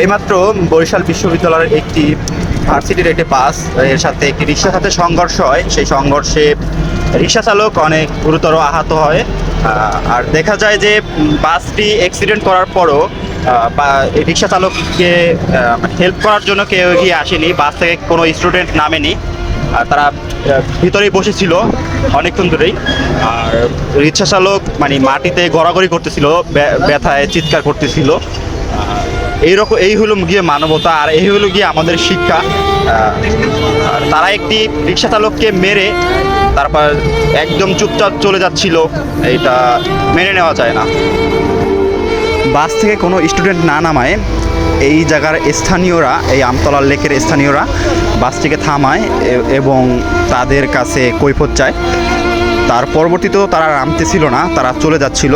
এইমাত্র বরিশাল বিশ্ববিদ্যালয়ের একটি ভার্সিটির একটি বাস এর সাথে একটি রিক্সার সাথে সংঘর্ষ হয়। সেই সংঘর্ষে রিক্সা চালক অনেক গুরুতর আহত হয়। আর দেখা যায় যে বাসটি অ্যাক্সিডেন্ট করার পরও রিক্সা চালককে হেল্প করার জন্য কেউ এগিয়ে আসেনি। বাস থেকে কোনো স্টুডেন্ট নামেনি, আর তারা ভিতরেই বসেছিল অনেকক্ষণ ধরেই। আর রিক্সা চালক মানে মাটিতে গড়াগড়ি করতেছিল, ব্যথায় চিৎকার করতেছিল। এই হলো গিয়ে মানবতা, আর এই হলো গিয়ে আমাদের শিক্ষা। তারা একটি রিক্সা চালককে মেরে তারপর একদম চুপচাপ চলে যাচ্ছিল, এটা মেনে নেওয়া যায় না। বাস থেকে কোনো স্টুডেন্ট না নামায় এই জায়গার স্থানীয়রা, এই আমতলা লেকের স্থানীয়রা বাসটিকে থামায় এবং তাদের কাছে কৈফিয়ত চায়। তার পরবর্তীতেও তারা নামতেছিল না, তারা চলে যাচ্ছিল।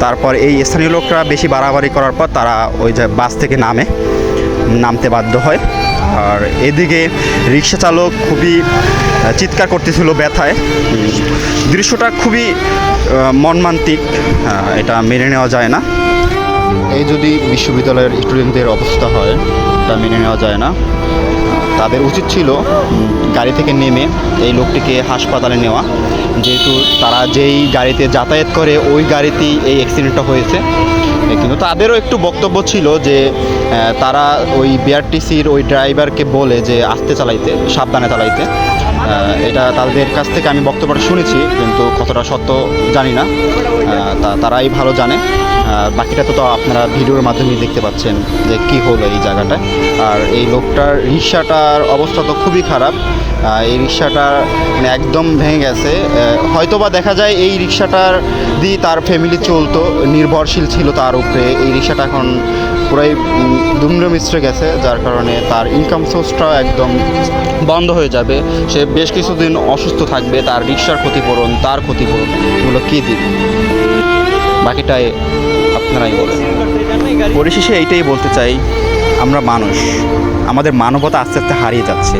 তারপর এই স্থানীয় লোকরা বেশি বাড়াবাড়ি করার পর তারা ওই যে বাস থেকে নামতে বাধ্য হয়। আর এদিকে রিক্সা চালক খুবই চিৎকার করতেছিল ব্যথায়। দৃশ্যটা খুবই মর্মান্তিক, এটা মেনে নেওয়া যায় না। এই যদি বিশ্ববিদ্যালয়ের স্টুডেন্টদের অবস্থা হয়, এটা মেনে নেওয়া যায় না। তাদের উচিত ছিল গাড়ি থেকে নেমে এই লোকটিকে হাসপাতালে নেওয়া, যেহেতু তারা যেই গাড়িতে যাতায়াত করে ওই গাড়িতেই এই অ্যাক্সিডেন্টটা হয়েছে। কিন্তু তাদেরও একটু বক্তব্য ছিল যে তারা ওই বিআরটিসির ওই ড্রাইভারকে বলে যে আস্তে চালাইতে, সাবধানে চালাইতে। এটা তাদের কাছ থেকে আমি বক্তব্যটা শুনেছি, কিন্তু কতটা সত্য জানি না, তারাই ভালো জানে। বাকিটা তো আপনারা ভিডিওর মাধ্যমেই দেখতে পাচ্ছেন যে কী হলো এই জায়গাটায়। আর এই লোকটার রিক্সাটার অবস্থা তো খুবই খারাপ। এই রিক্সাটা মানে একদম ভেঙে গেছে। হয়তোবা দেখা যায় এই রিক্সাটার দিয়ে তার ফ্যামিলি চলতো, নির্ভরশীল ছিল তার উপরে। এই রিক্সাটা এখন পুরাই দুমড়ে মিশ্রে গেছে, যার কারণে তার ইনকাম সোর্সটা একদম বন্ধ হয়ে যাবে। সে বেশ কিছুদিন অসুস্থ থাকবে। তার রিক্সার ক্ষতিপূরণ, তার ক্ষতিপূরণ, এগুলো কী দিবে? বাকিটাই আপনারাই বলেন। পরিশেষে এইটাই বলতে চাই, আমরা মানুষ, আমাদের মানবতা আস্তে আস্তে হারিয়ে যাচ্ছে।